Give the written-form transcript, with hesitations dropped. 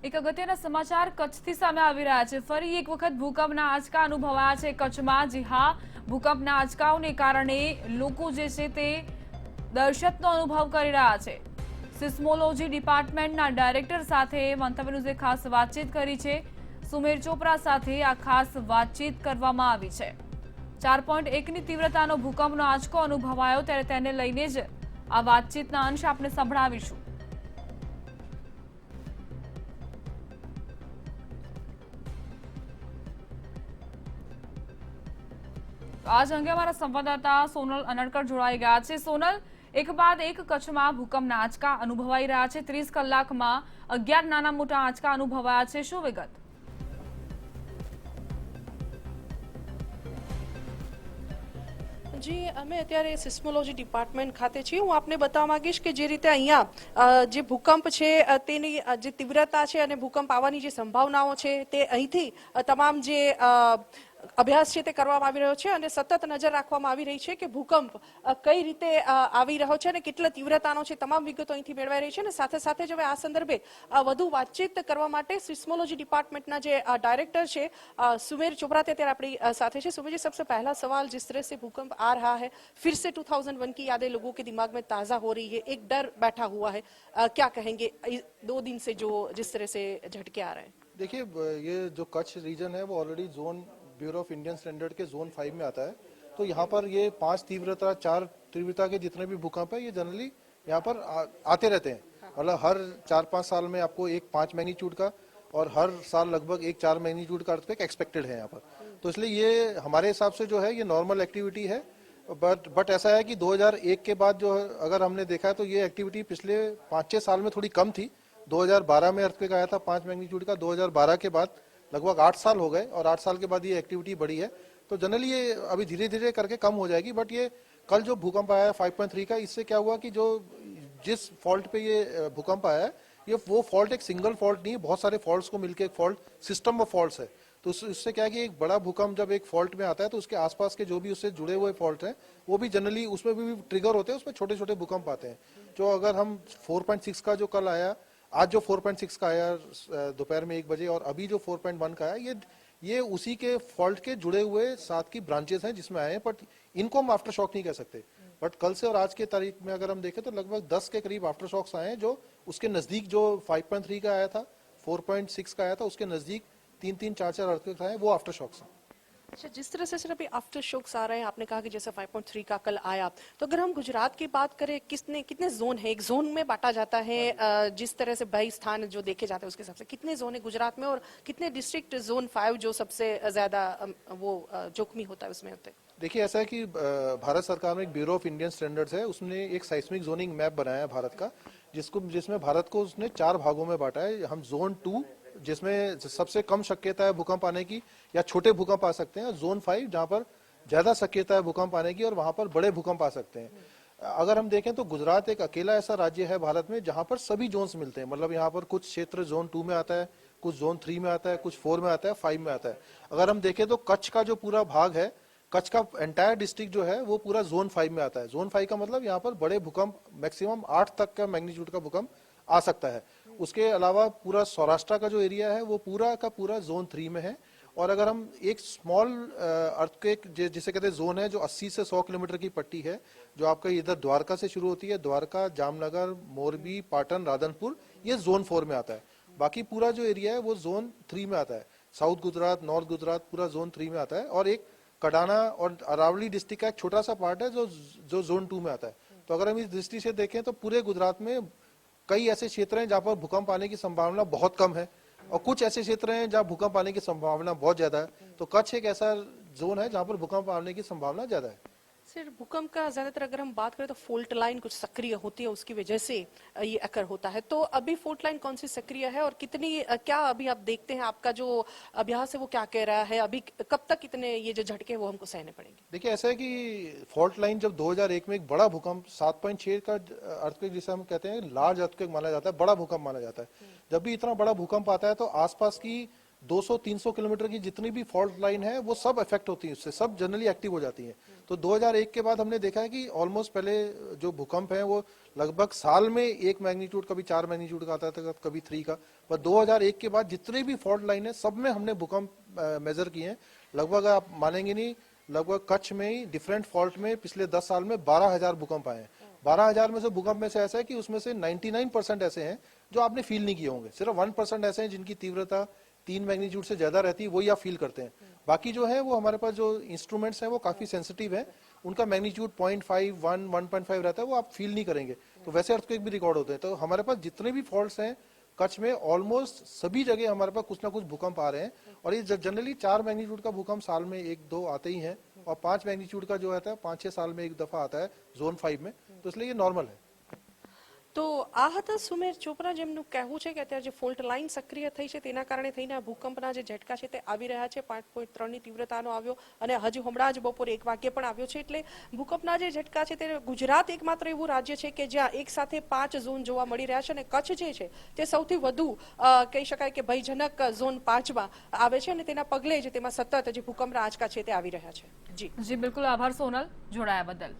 એક અગત્યના સમાચાર કચ્છથી સામે આવી રહ્યા છે। ફરી એક વખત ભૂકંપના આંચકા અનુભવાયા છે કચ્છમાં। જી હા, ભૂકંપના આંચકાઓને કારણે લોકો જે છે તે દહેશતનો અનુભવ કરી રહ્યા છે। સિસ્મોલોજી ડિપાર્ટમેન્ટના ડાયરેક્ટર સાથે મંતવ્ય ન્યૂઝે ખાસ વાતચીત કરી છે। સુમેર ચોપરા સાથે આ ખાસ વાતચીત કરવામાં આવી છે। 4.1ની તીવ્રતાનો ભૂકંપનો આંચકો અનુભવાયો ત્યારે તેને લઈને જ આ વાતચીતના અંશ આપણે સંભળાવીશું। आज अंगे हमारा संवाददाता सोनल अनड़कर जोड़ाई गया है। सोनल, एक बाद एक कच्छ में भूकंपना आंचका अनुभवाई रहा है। 30 कलाक में 11 नाना मोटा आंचका अनुभवाया है। शुं विगत? जी, અમે અત્યારે સિસ્મોલોજી ડિપાર્ટમેન્ટ ખાતે છીએ। હું આપને બતાવવા માંગીશ કે જે રીતે અહીંયા જે ભૂકંપ છે તેની જે તીવ્રતા છે અને ભૂકંપ આવવાની જે સંભાવનાઓ છે તે અહીંથી તમામ જે અભ્યાસ છે તે કરવામાં આવી રહ્યો છે અને સતત નજર રાખવામાં આવી રહી છે કે ભૂકંપ કઈ રીતે આવી રહ્યો છે અને કેટલા તીવ્રતાનો છે, તમામ વિગતો અહીંથી મેળવાઈ રહી છે। અને સાથે સાથે જ હવે આ સંદર્ભે વધુ વાતચીત કરવા માટે સિસ્મોલોજી ડિપાર્ટમેન્ટના જે ડાયરેક્ટર છે सुमेर चोपड़ा અત્યારે આપણી સાથે છે। सुमेर जी, सबसे पहला सवाल, जिस तरह से भूकंप आ रहा है, फिर से 2001 की यादें लोगों के दिमाग में ताज़ा हो रही है, एक डर बैठा हुआ है, क्या कहेंगे 2 दिन से जो जिस तरह से झटके आ रहे हैं? देखिए, ये जो कच्छ रीजन है वो already zone bureau of Indian standard के जोन 5 में आता है। तो यहाँ पर ये 5 तीव्रता 4 तीव्रता के जितने भी भूकंप है ये जनरली यहाँ पर आते रहते हैं। मतलब हर 4-5 साल में आपको एक 5 मैग्नीट्यूड का और हर साल लगभग एक 4 मैग्नीट्यूड का अर्थक्वेक एक्सपेक्टेड है यहाँ पर। तो इसलिए ये हमारे हिसाब से जो है ये नॉर्मल एक्टिविटी है। बट ऐसा है कि 2001 के बाद जो अगर हमने देखा है तो ये एक्टिविटी पिछले 5-6 साल में थोड़ी कम थी। 2012 में अर्थक्वेक आया था 5 मैग्नीट्यूड का। 2012 के बाद लगभग 8 साल हो गए और 8 साल के बाद ये एक्टिविटी बढ़ी है। तो जनरली ये अभी धीरे धीरे करके कम हो जाएगी। बट ये कल जो भूकंप आया है 5.3 का, इससे क्या हुआ कि जो जिस फॉल्ट पे ये भूकंप आया है ये वो फॉल्ट एक सिंगल फॉल्ट नहीं है, बहुत सारे फॉल्ट्स को मिलकर एक फॉल्ट सिस्टम ऑफ फॉल्ट्स है। तो इससे क्या है कि एक बड़ा भूकंप जब एक फॉल्ट में आता है तो उसके आसपास के जो भी उससे जुड़े हुए फॉल्ट हैं वो भी जनरली उसमें भी ट्रिगर होते हैं, उसमें छोटे छोटे भूकंप आते हैं। जो अगर हम 4.6 का जो कल आया, आज जो 4.6 का आया दोपहर में 1 बजे और अभी जो 4.1 का आया, ये उसी के फॉल्ट के जुड़े हुए 7 की ब्रांचेस हैं जिसमें आए हैं। बट इनको हम आफ्टर शॉक नहीं कह सकते। बट कल से और आज के तारीख में अगर हम देखें तो लगभग 10 के करीब आफ्टर शॉक्स आए हैं। जो उसके नजदीक जो 5.3 का आया था, 4.6 का आया था, उसके नजदीक 3-3, 4-4 अर्थक्वेक्स आए, वो आफ्टर शॉक्स हैं। अच्छा, जिस तरह से सर अभी आफ्टर शॉक्स आ रहे हैं, आपने कहा कि जैसे 5.3 का कल आया, तो अगर हम गुजरात की बात करें, कितने जोन है? एक जोन में बांटा जाता है जिस तरह से 22 स्थान जो देखे जाते हैं उसके हिसाब से कितने जोन है गुजरात में और कितने डिस्ट्रिक्ट जोन 5 जो सबसे ज्यादा वो जोखमी होता है उसमें होते हैं? देखिए, ऐसा है कि भारत सरकार में एक ब्यूरो ऑफ इंडियन स्टैंडर्ड्स है, उसने एक साइस्मिक जोनिंग मैप बनाया है भारत का, जिसमें भारत को उसने 4 भागों में बांटा है। हम जोन 2 जिसमें सबसे कम शक्यता है भूकंप आने की या छोटे भूकंप आ सकते हैं, जोन 5 जहां पर ज्यादा शक्यता है भूकंप आने की और वहां पर बड़े भूकंप आ सकते हैं। अगर हम देखें तो गुजरात एक अकेला ऐसा राज्य है भारत में जहां पर सभी जोन्स मिलते हैं। मतलब यहाँ पर कुछ क्षेत्र जोन 2 में आता है, कुछ जोन 3 में आता है, कुछ 4 में आता है, 5 में आता है। अगर हम देखें तो कच्छ का जो पूरा भाग है, कच्छ का एंटायर डिस्ट्रिक्ट जो है वो पूरा जोन 5 में आता है। जोन 5 का मतलब यहाँ पर बड़े भूकंप मैक्सिमम 8 तक का मैग्नीट्यूड का भूकंप आ सकता है। उसके अलावा पूरा सौराष्ट्र का जो एरिया है वो पूरा का पूरा जोन 3 में है। और अगर हम एक स्मॉल अर्थक्वेक जिसे कहते हैं जोन है, जो 80 से 100 किलोमीटर की पट्टी है, जो आपका इधर द्वारका से शुरू होती है, द्वारका, जामनगर, मोरबी, पाटन, राधनपुर, ये जोन 4 में आता है। बाकी पूरा जो एरिया है वो जोन 3 में आता है। साउथ गुजरात, नॉर्थ गुजरात पूरा जोन 3 में आता है। और एक कडाना और अरावली डिस्ट्रिक्ट का एक छोटा सा पार्ट है जो जोन 2 में आता है। तो अगर हम इस दृष्टि से देखें तो पूरे गुजरात में कई ऐसे क्षेत्र हैं जहां पर भूकंप आने की संभावना बहुत कम है और कुछ ऐसे क्षेत्र हैं जहां भूकंप आने की संभावना बहुत ज्यादा है। तो कच्छ एक ऐसा जोन है जहां पर भूकंप आने की संभावना ज्यादा है। सर, भूकंप का ज्यादातर अगर हम बात करें तो फोल्ट लाइन कुछ सक्रिय होती है, उसकी वजह से ये अकर होता है। तो अभी फोल्ट लाइन कौन सी सक्रिय है और कितनी क्या अभी आप देखते हैं, आपका जो अभ्यास है वो क्या कह रहा है, अभी कब तक कितने ये जो झटके वो हमको सहने पड़ेंगे? देखिए, ऐसा है कि फॉल्ट लाइन जब 2001 में एक बड़ा भूकंप 7.6 का अर्थक्वेक जिसे हम कहते हैं लार्ज अर्थक्वेक माना जाता है, बड़ा भूकंप माना जाता है। जब भी इतना बड़ा भूकंप आता है तो आसपास की 200-300 किलोमीटर की जितनी भी फॉल्ट लाइन है वो सब इफेक्ट होती है, उससे सब जनरली एक्टिव हो जाती हैं। तो 2001 के बाद हमने देखा है कि ऑलमोस्ट पहले जो भूकंप है वो लगभग साल में 1 मैग्नीट्यूड, कभी 4 मैग्नीट्यूड का आता था, कभी 3 का। पर 2001 के बाद जितने भी फॉल्ट लाइन है सब में हमने भूकंप मेजर किए हैं। लगभग आप मानेंगे नहीं, लगभग कच्छ में ही डिफरेंट फॉल्ट में पिछले 10 साल में 12,000 भूकंप आए हैं। 12,000 में से भूकंप में से ऐसा है कि उसमें से 99% ऐसे हैं जो आपने फील नहीं किए होंगे। सिर्फ 1% ऐसे हैं जिनकी तीव्रता 3 मैग्नीट्यूड से ज्यादा रहती है, वही आप फील करते हैं। बाकी जो है वो हमारे पास जो इंस्ट्रूमेंट्स हैं वो काफी सेंसिटिव हैं, उनका मैग्नीट्यूड 0.5, 1, 1.5 रहता है, वो आप फील नहीं करेंगे। तो वैसे अर्थक्वेक भी रिकॉर्ड होते हैं। तो हमारे पास जितने भी फॉल्ट्स हैं कच्छ में ऑलमोस्ट सभी जगह हमारे पास कुछ ना कुछ भूकंप आ रहे हैं। और ये जनरली 4 मैग्नीट्यूड का भूकंप साल में 1-2 आते ही हैं, और 5 मैग्नीट्यूड का जो आता है 5-6 साल में एक दफा आता है जोन 5 में। तो इसलिए ये नॉर्मल है। તો આ હતા સુમેર ચોપરા, જેમનું કહેવું છે કે અત્યારે જે ફોલ્ટ લાઇન સક્રિય થઈ છે તેના કારણે થઈને આ ભૂકંપના જે ઝટકા છે તે આવી રહ્યા છે। 5.3ની તીવ્રતાનો આવ્યો અને હજુ હમણાં જ બપોરે 1 વાગ્યે પણ આવ્યો છે। એટલે ભૂકંપના જે ઝટકા છે તે ગુજરાત એકમાત્ર એવું રાજ્ય છે કે જ્યાં એક સાથે 5 ઝોન જોવા મળી રહ્યા છે અને કચ્છ જે છે તે સૌથી વધુ કહી શકાય કે ભયજનક ઝોન 5માં આવે છે અને તેના પગલે જ તેમાં સતત જે ભૂકંપના આંચકા છે તે આવી રહ્યા છે। જી જી બિલકુલ, આભાર સોનલ જોડાયા બદલ।